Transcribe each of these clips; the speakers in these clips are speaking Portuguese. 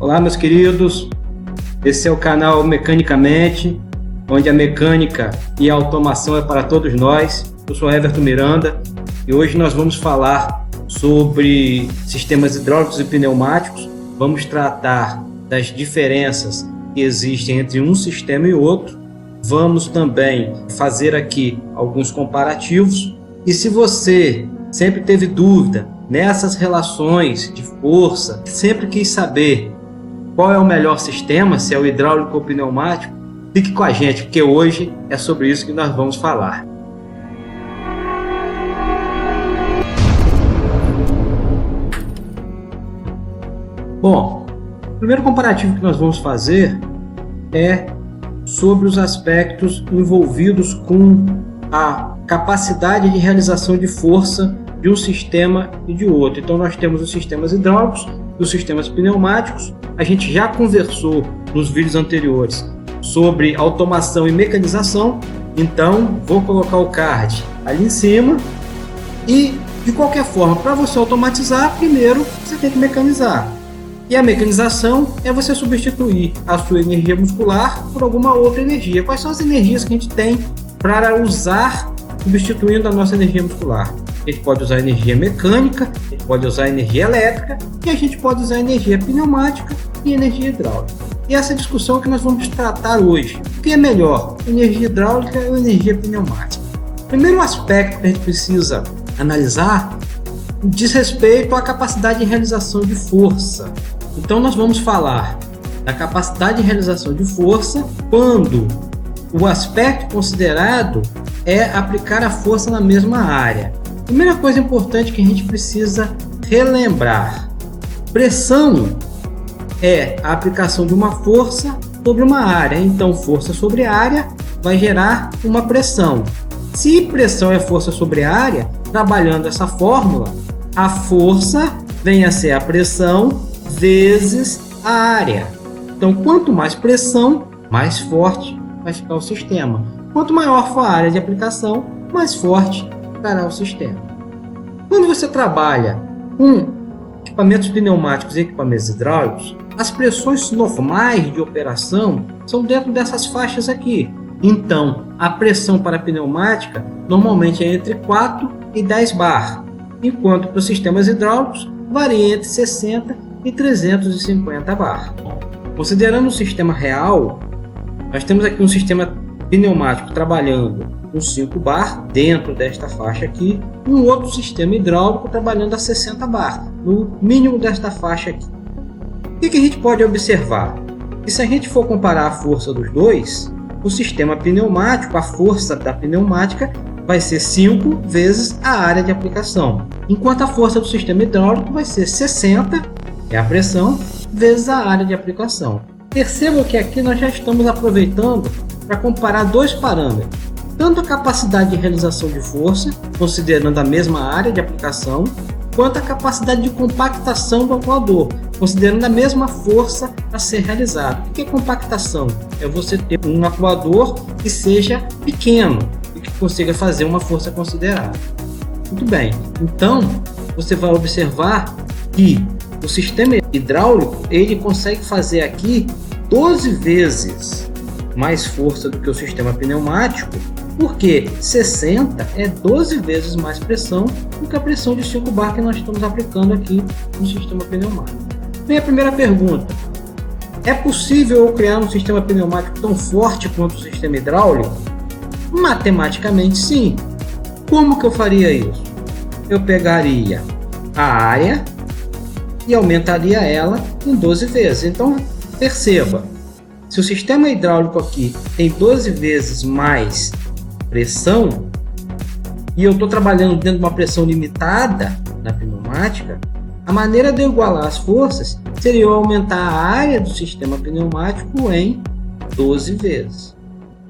Olá, meus queridos, esse é o canal Mecanicamente, onde a mecânica e a automação é para todos nós. Eu sou Everton Miranda e hoje nós vamos falar sobre sistemas hidráulicos e pneumáticos. Vamos tratar das diferenças que existem entre um sistema e outro. Vamos também fazer aqui alguns comparativos. E se você sempre teve dúvida nessas relações de força, sempre quis saber qual é o melhor sistema, se é o hidráulico ou pneumático, fique com a gente, porque hoje é sobre isso que nós vamos falar. Bom, o primeiro comparativo que nós vamos fazer é sobre os aspectos envolvidos com a capacidade de realização de força de um sistema e de outro. Então nós temos os sistemas hidráulicos e os sistemas pneumáticos. A gente já conversou nos vídeos anteriores sobre automação e mecanização, então vou colocar o card ali em cima. E de qualquer forma, para você automatizar, primeiro você tem que mecanizar. E a mecanização é você substituir a sua energia muscular por alguma outra energia. Quais são as energias que a gente tem para usar substituindo a nossa energia muscular? A gente pode usar energia mecânica, a gente pode usar energia elétrica e a gente pode usar energia pneumática e energia hidráulica. E essa discussão que nós vamos tratar hoje. O que é melhor, energia hidráulica ou energia pneumática? O primeiro aspecto que a gente precisa analisar diz respeito à capacidade de realização de força. Então nós vamos falar da capacidade de realização de força quando o aspecto considerado é aplicar a força na mesma área. Primeira coisa importante que a gente precisa relembrar: pressão é a aplicação de uma força sobre uma área. Então, força sobre área vai gerar uma pressão. Se pressão é força sobre área, trabalhando essa fórmula, a força vem a ser a pressão vezes a área. Então, quanto mais pressão, mais forte vai ficar o sistema. Quanto maior for a área de aplicação, mais forte ficará o sistema. Quando você trabalha com equipamentos pneumáticos e equipamentos hidráulicos, as pressões normais de operação são dentro dessas faixas aqui. Então, a pressão para a pneumática normalmente é entre 4 e 10 bar, enquanto para os sistemas hidráulicos varia entre 60 e 350 bar. Considerando o sistema real, nós temos aqui um sistema pneumático trabalhando com 5 bar dentro desta faixa aqui, e um outro sistema hidráulico trabalhando a 60 bar, no mínimo desta faixa aqui. O que a gente pode observar? Que se a gente for comparar a força dos dois, o sistema pneumático, a força da pneumática vai ser 5 vezes a área de aplicação, enquanto a força do sistema hidráulico vai ser 60, é a pressão, vezes a área de aplicação. Percebam que aqui nós já estamos aproveitando para comparar dois parâmetros, tanto a capacidade de realização de força, considerando a mesma área de aplicação, quanto a capacidade de compactação do atuador, considerando a mesma força a ser realizada. O que é compactação? É você ter um atuador que seja pequeno e que consiga fazer uma força considerável. Muito bem, então você vai observar que o sistema hidráulico ele consegue fazer aqui 12 vezes mais força do que o sistema pneumático, porque 60 é 12 vezes mais pressão do que a pressão de 5 bar que nós estamos aplicando aqui no sistema pneumático. Vem a primeira pergunta: é possível eu criar um sistema pneumático tão forte quanto o sistema hidráulico? Matematicamente sim. Como que eu faria isso? Eu pegaria a área e aumentaria ela em 12 vezes. Então perceba, se o sistema hidráulico aqui tem 12 vezes mais pressão e eu estou trabalhando dentro de uma pressão limitada na pneumática, a maneira de eu igualar as forças seria eu aumentar a área do sistema pneumático em 12 vezes.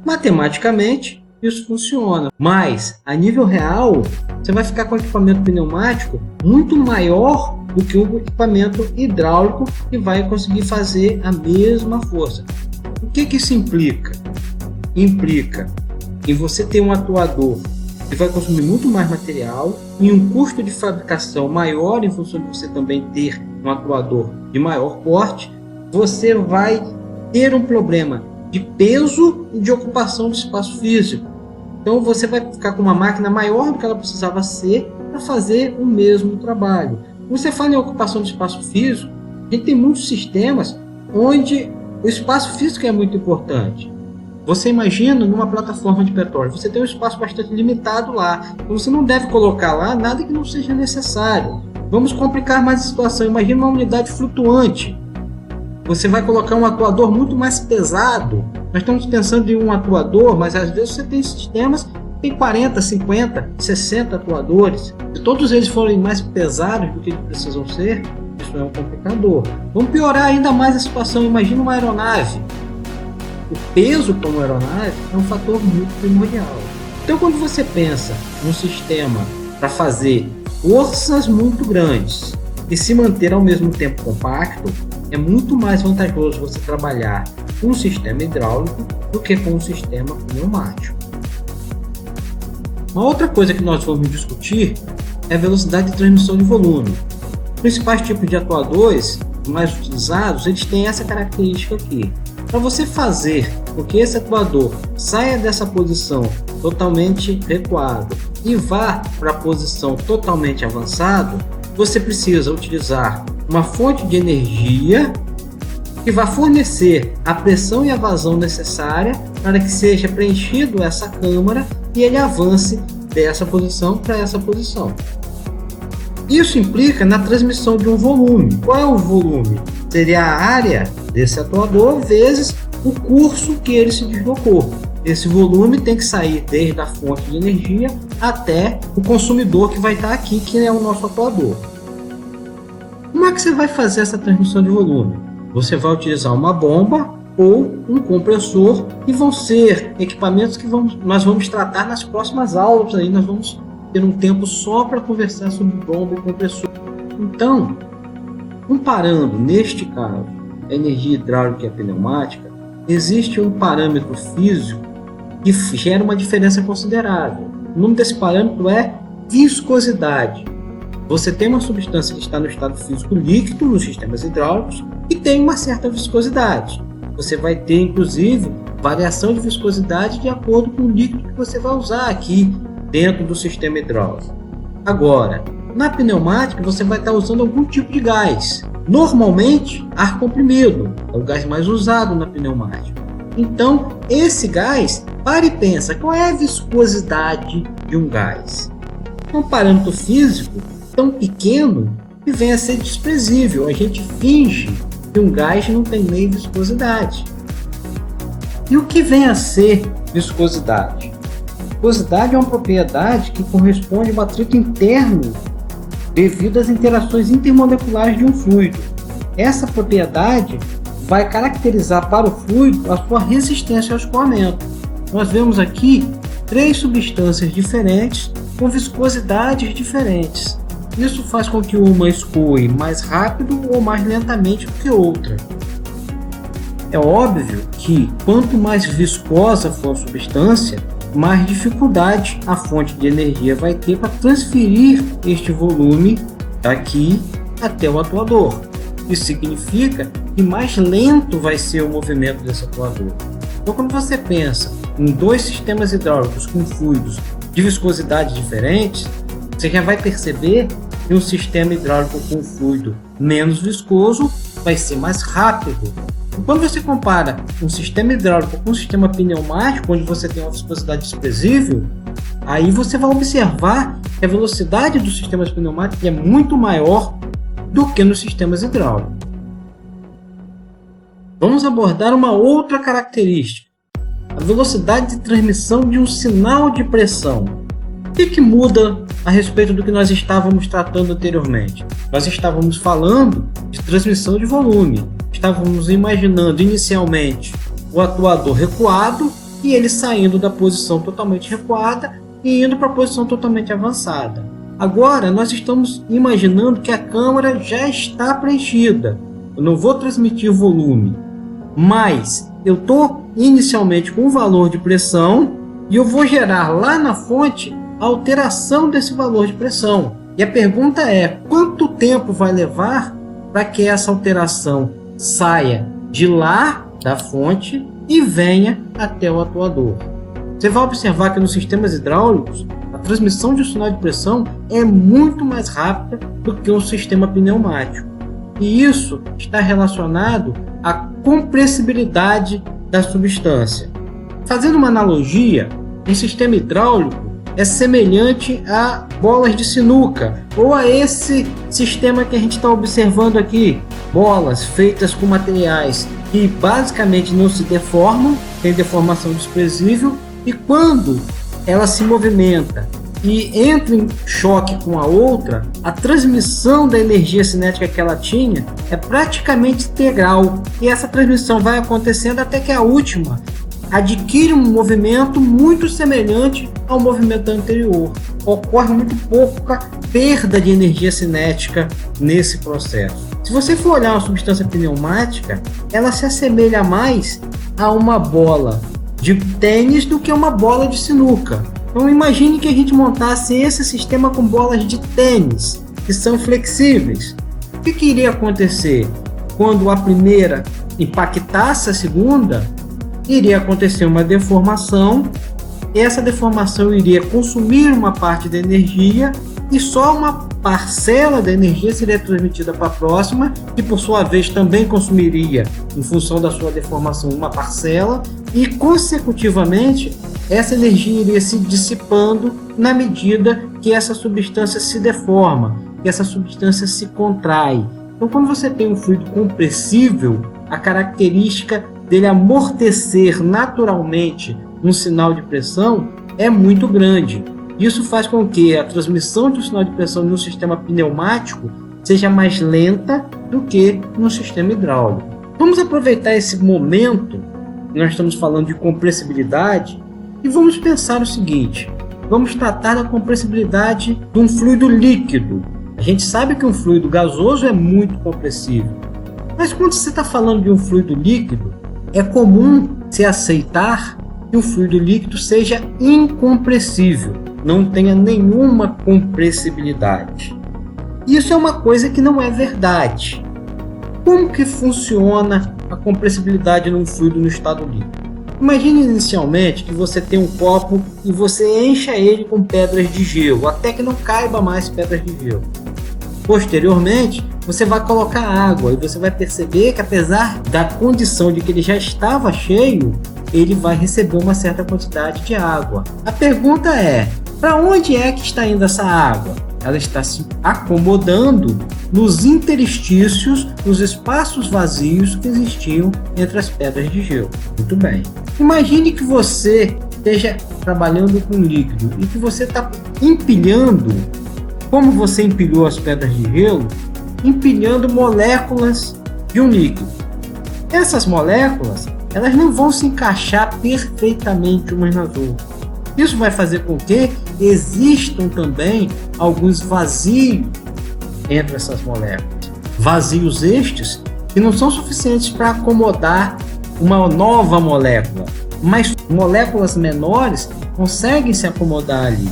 Matematicamente isso funciona, mas a nível real você vai ficar com o equipamento pneumático muito maior do que o equipamento hidráulico que vai conseguir fazer a mesma força. O que isso implica? Implica em você ter um atuador que vai consumir muito mais material e um custo de fabricação maior em função de você também ter um atuador de maior porte, você vai ter um problema de peso e de ocupação do espaço físico. Então você vai ficar com uma máquina maior do que ela precisava ser para fazer o mesmo trabalho. Quando você fala em ocupação do espaço físico, a gente tem muitos sistemas onde o espaço físico é muito importante. Você imagina numa plataforma de petróleo, você tem um espaço bastante limitado lá. Então você não deve colocar lá nada que não seja necessário. Vamos complicar mais a situação. Imagina uma unidade flutuante. Você vai colocar um atuador muito mais pesado. Nós estamos pensando em um atuador, mas às vezes você tem sistemas que tem 40, 50, 60 atuadores. Se todos eles forem mais pesados do que eles precisam ser, isso é um complicador. Vamos piorar ainda mais a situação. Imagina uma aeronave. O peso como aeronave é um fator muito primordial. Então, quando você pensa num sistema para fazer forças muito grandes e se manter ao mesmo tempo compacto, é muito mais vantajoso você trabalhar com um sistema hidráulico do que com um sistema pneumático. Uma outra coisa que nós vamos discutir é a velocidade de transmissão de volume. Os principais tipos de atuadores mais utilizados, eles têm essa característica aqui. Para você fazer com que esse atuador saia dessa posição totalmente recuado e vá para a posição totalmente avançado, você precisa utilizar uma fonte de energia que vai fornecer a pressão e a vazão necessária para que seja preenchido essa câmara e ele avance dessa posição para essa posição. Isso implica na transmissão de um volume. Qual é o volume? Seria a área desse atuador vezes o curso que ele se deslocou. Esse volume tem que sair desde a fonte de energia até o consumidor que vai estar aqui, que é o nosso atuador. Como é que você vai fazer essa transmissão de volume? Você vai utilizar uma bomba ou um compressor, e vão ser equipamentos que nós vamos tratar nas próximas aulas. Aí nós vamos ter um tempo só para conversar sobre bomba e compressor. Então, comparando neste caso a energia hidráulica e a pneumática, existe um parâmetro físico que gera uma diferença considerável. O nome desse parâmetro é viscosidade. Você tem uma substância que está no estado físico líquido nos sistemas hidráulicos e tem uma certa viscosidade. Você vai ter, inclusive, variação de viscosidade de acordo com o líquido que você vai usar aqui dentro do sistema hidráulico. Agora, na pneumática, você vai estar usando algum tipo de gás. Normalmente, ar comprimido é o gás mais usado na pneumática. Então, esse gás, para e pensa, qual é a viscosidade de um gás? É um parâmetro físico tão pequeno que vem a ser desprezível. A gente finge que um gás não tem nem viscosidade. E o que vem a ser viscosidade? Viscosidade é uma propriedade que corresponde ao atrito interno devido às interações intermoleculares de um fluido. Essa propriedade vai caracterizar para o fluido a sua resistência ao escoamento. Nós vemos aqui 3 substâncias diferentes com viscosidades diferentes. Isso faz com que uma escoe mais rápido ou mais lentamente do que outra. É óbvio que quanto mais viscosa for a substância, mais dificuldade a fonte de energia vai ter para transferir este volume daqui até o atuador. Isso significa que mais lento vai ser o movimento desse atuador. Então, quando você pensa em 2 sistemas hidráulicos com fluidos de viscosidade diferentes, você já vai perceber que um sistema hidráulico com fluido menos viscoso vai ser mais rápido. Quando você compara um sistema hidráulico com um sistema pneumático, onde você tem uma viscosidade desprezível, aí você vai observar que a velocidade dos sistemas pneumáticos é muito maior do que nos sistemas hidráulicos. Vamos abordar uma outra característica, a velocidade de transmissão de um sinal de pressão. O que muda a respeito do que nós estávamos tratando anteriormente? Nós estávamos falando de transmissão de volume. Estávamos imaginando inicialmente o atuador recuado e ele saindo da posição totalmente recuada e indo para a posição totalmente avançada. Agora nós estamos imaginando que a câmara já está preenchida. Eu não vou transmitir volume, mas eu estou inicialmente com um valor de pressão e eu vou gerar lá na fonte a alteração desse valor de pressão. E a pergunta é, quanto tempo vai levar para que essa alteração saia de lá da fonte e venha até o atuador. Você vai observar que nos sistemas hidráulicos a transmissão de um sinal de pressão é muito mais rápida do que um sistema pneumático. E isso está relacionado à compressibilidade da substância. Fazendo uma analogia, um sistema hidráulico é semelhante a bolas de sinuca, ou a esse sistema que a gente está observando aqui, bolas feitas com materiais que basicamente não se deformam, tem deformação desprezível, e quando ela se movimenta e entra em choque com a outra, a transmissão da energia cinética que ela tinha é praticamente integral, e essa transmissão vai acontecendo até que a última adquire um movimento muito semelhante ao movimento anterior. Ocorre muito pouca perda de energia cinética nesse processo. Se você for olhar uma substância pneumática, ela se assemelha mais a uma bola de tênis do que uma bola de sinuca. Então imagine que a gente montasse esse sistema com bolas de tênis, que são flexíveis. O que iria acontecer? Quando a primeira impactasse a segunda, iria acontecer uma deformação. Essa deformação iria consumir uma parte da energia e só uma parcela da energia seria transmitida para a próxima, que por sua vez também consumiria, em função da sua deformação, uma parcela, e consecutivamente essa energia iria se dissipando na medida que essa substância se deforma, que essa substância se contrai. Então, quando você tem um fluido compressível, a característica dele amortecer naturalmente um sinal de pressão é muito grande. Isso faz com que a transmissão de um sinal de pressão no sistema pneumático seja mais lenta do que no sistema hidráulico. Vamos aproveitar esse momento que nós estamos falando de compressibilidade e vamos pensar o seguinte: vamos tratar da compressibilidade de um fluido líquido. A gente sabe que um fluido gasoso é muito compressível, mas quando você está falando de um fluido líquido, é comum se aceitar que o fluido líquido seja incompressível, não tenha nenhuma compressibilidade. Isso é uma coisa que não é verdade. Como que funciona a compressibilidade num fluido no estado líquido? Imagine inicialmente que você tem um copo e você encha ele com pedras de gelo, até que não caiba mais pedras de gelo. Posteriormente, você vai colocar água e você vai perceber que, apesar da condição de que ele já estava cheio, ele vai receber uma certa quantidade de água. A pergunta é: para onde é que está indo essa água? Ela está se acomodando nos interstícios, nos espaços vazios que existiam entre as pedras de gelo. Muito bem. Imagine que você esteja trabalhando com líquido e que você está empilhando, como você empilhou as pedras de gelo, empilhando moléculas de um líquido. Essas moléculas, elas não vão se encaixar perfeitamente umas nas outras. Isso vai fazer com que existam também alguns vazios entre essas moléculas. Vazios estes que não são suficientes para acomodar uma nova molécula, mas moléculas menores conseguem se acomodar ali.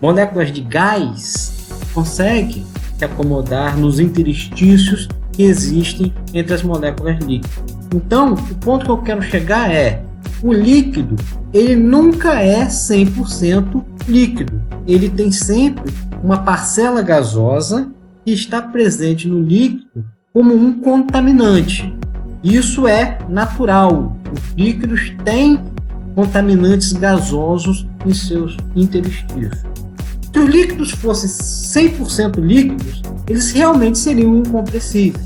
Moléculas de gás conseguem se acomodar nos interstícios que existem entre as moléculas líquidas. Então, o ponto que eu quero chegar é: o líquido, ele nunca é 100% líquido. Ele tem sempre uma parcela gasosa que está presente no líquido como um contaminante. Isso é natural. Os líquidos têm contaminantes gasosos em seus interstícios. Se os líquidos fossem 100% líquidos, eles realmente seriam incompressíveis.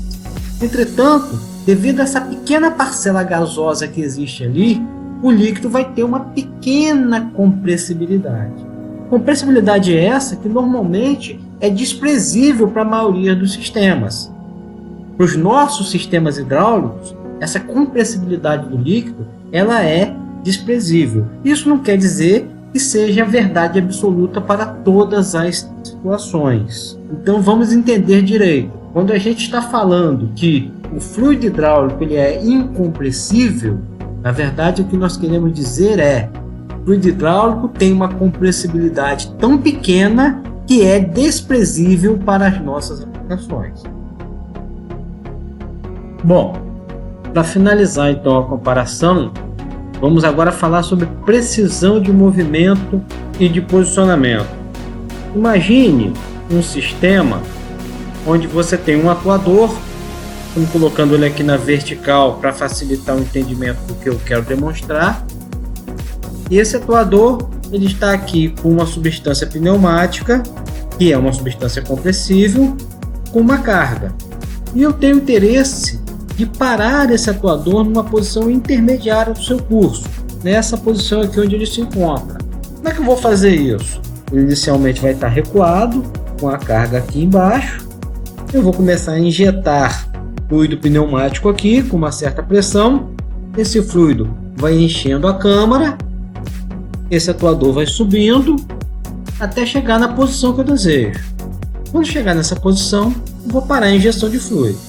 Entretanto, devido a essa pequena parcela gasosa que existe ali, o líquido vai ter uma pequena compressibilidade. Compressibilidade essa que normalmente é desprezível para a maioria dos sistemas. Para os nossos sistemas hidráulicos, essa compressibilidade do líquido ela é desprezível. Isso não quer dizer que seja a verdade absoluta para todas as situações. Então vamos entender direito. Quando a gente está falando que o fluido hidráulico ele é incompressível, na verdade o que nós queremos dizer é: o fluido hidráulico tem uma compressibilidade tão pequena que é desprezível para as nossas aplicações. Bom, para finalizar então a comparação, vamos agora falar sobre precisão de movimento e de posicionamento. Imagine um sistema onde você tem um atuador, estamos colocando ele aqui na vertical para facilitar o entendimento do que eu quero demonstrar. E esse atuador ele está aqui com uma substância pneumática, que é uma substância compressível, com uma carga. E eu tenho interesse de parar esse atuador numa posição intermediária do seu curso, nessa posição aqui onde ele se encontra. Como é que eu vou fazer isso? Ele inicialmente vai estar recuado, com a carga aqui embaixo. Eu vou começar a injetar fluido pneumático aqui, com uma certa pressão. Esse fluido vai enchendo a câmara, esse atuador vai subindo, até chegar na posição que eu desejo. Quando chegar nessa posição, eu vou parar a injeção de fluido.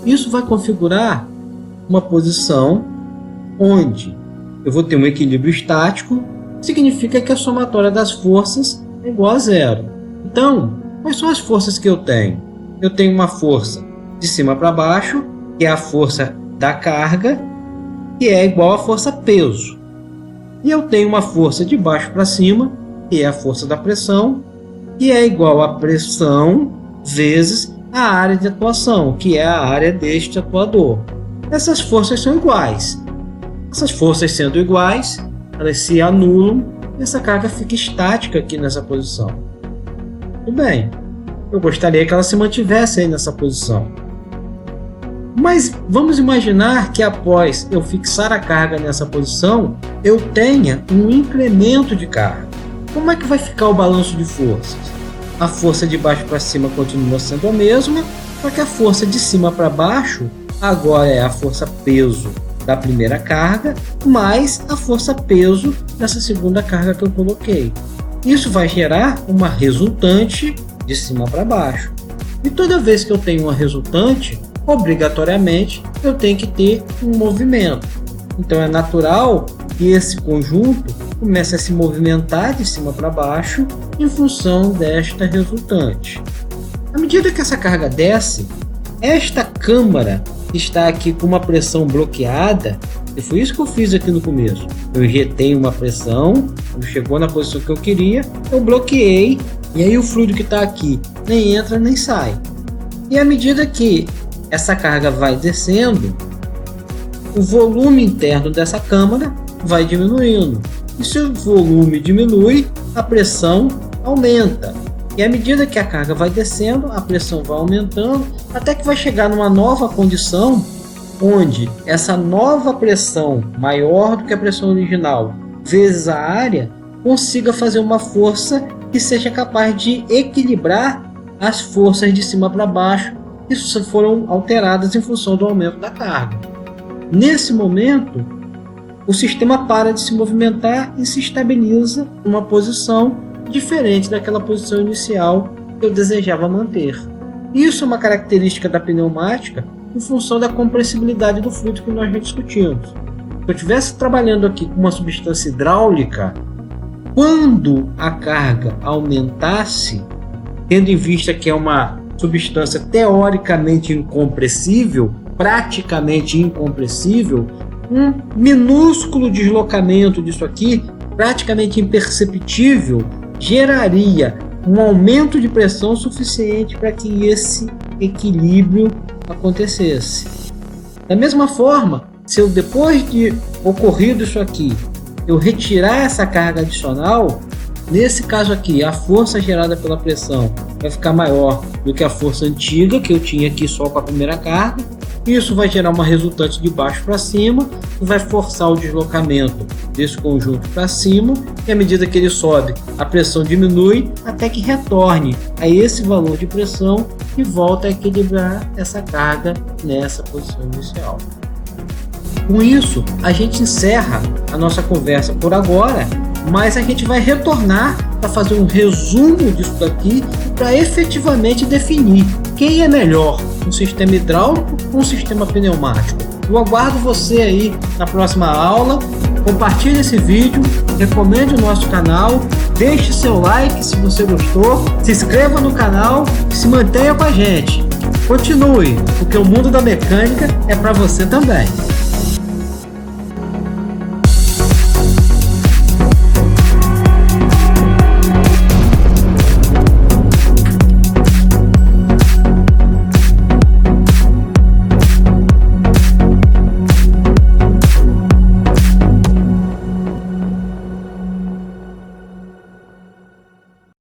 Isso vai configurar uma posição onde eu vou ter um equilíbrio estático, significa que a somatória das forças é igual a zero. Então, quais são as forças que eu tenho? Eu tenho uma força de cima para baixo, que é a força da carga, que é igual à força peso. E eu tenho uma força de baixo para cima, que é a força da pressão, que é igual a pressão vezes a área de atuação, que é a área deste atuador. Essas forças são iguais. Essas forças sendo iguais, elas se anulam e essa carga fica estática aqui nessa posição. Tudo bem, eu gostaria que ela se mantivesse aí nessa posição. Mas vamos imaginar que após eu fixar a carga nessa posição, eu tenha um incremento de carga. Como é que vai ficar o balanço de forças? A força de baixo para cima continua sendo a mesma, só que a força de cima para baixo agora é a força peso da primeira carga, mais a força peso dessa segunda carga que eu coloquei. Isso vai gerar uma resultante de cima para baixo. E toda vez que eu tenho uma resultante, obrigatoriamente eu tenho que ter um movimento. Então é natural que esse conjunto comece a se movimentar de cima para baixo em função desta resultante. À medida que essa carga desce, esta câmara está aqui com uma pressão bloqueada, e foi isso que eu fiz aqui no começo. Eu injetei uma pressão, quando chegou na posição que eu queria, eu bloqueei, e aí o fluido que está aqui nem entra nem sai. E à medida que essa carga vai descendo, o volume interno dessa câmara vai diminuindo. E se o volume diminui, a pressão aumenta. E à medida que a carga vai descendo, a pressão vai aumentando, até que vai chegar numa nova condição, onde essa nova pressão, maior do que a pressão original, vezes a área, consiga fazer uma força que seja capaz de equilibrar as forças de cima para baixo, que foram alteradas em função do aumento da carga. Nesse momento, o sistema para de se movimentar e se estabiliza em uma posição diferente daquela posição inicial que eu desejava manter. Isso é uma característica da pneumática em função da compressibilidade do fluido que nós já discutimos. Se eu estivesse trabalhando aqui com uma substância hidráulica, quando a carga aumentasse, tendo em vista que é uma substância teoricamente incompressível, praticamente incompressível, um minúsculo deslocamento disso aqui, praticamente imperceptível, geraria um aumento de pressão suficiente para que esse equilíbrio acontecesse. Da mesma forma, se eu depois de ocorrido isso aqui, eu retirar essa carga adicional, nesse caso aqui, a força gerada pela pressão vai ficar maior do que a força antiga que eu tinha aqui só com a primeira carga. Isso vai gerar uma resultante de baixo para cima, vai forçar o deslocamento desse conjunto para cima, e à medida que ele sobe, a pressão diminui até que retorne a esse valor de pressão e volta a equilibrar essa carga nessa posição inicial. Com isso, a gente encerra a nossa conversa por agora, mas a gente vai retornar para fazer um resumo disso daqui para efetivamente definir quem é melhor, um sistema hidráulico ou um sistema pneumático. Eu aguardo você aí na próxima aula. Compartilhe esse vídeo, recomende o nosso canal, deixe seu like se você gostou, se inscreva no canal e se mantenha com a gente. Continue, porque o mundo da mecânica é para você também.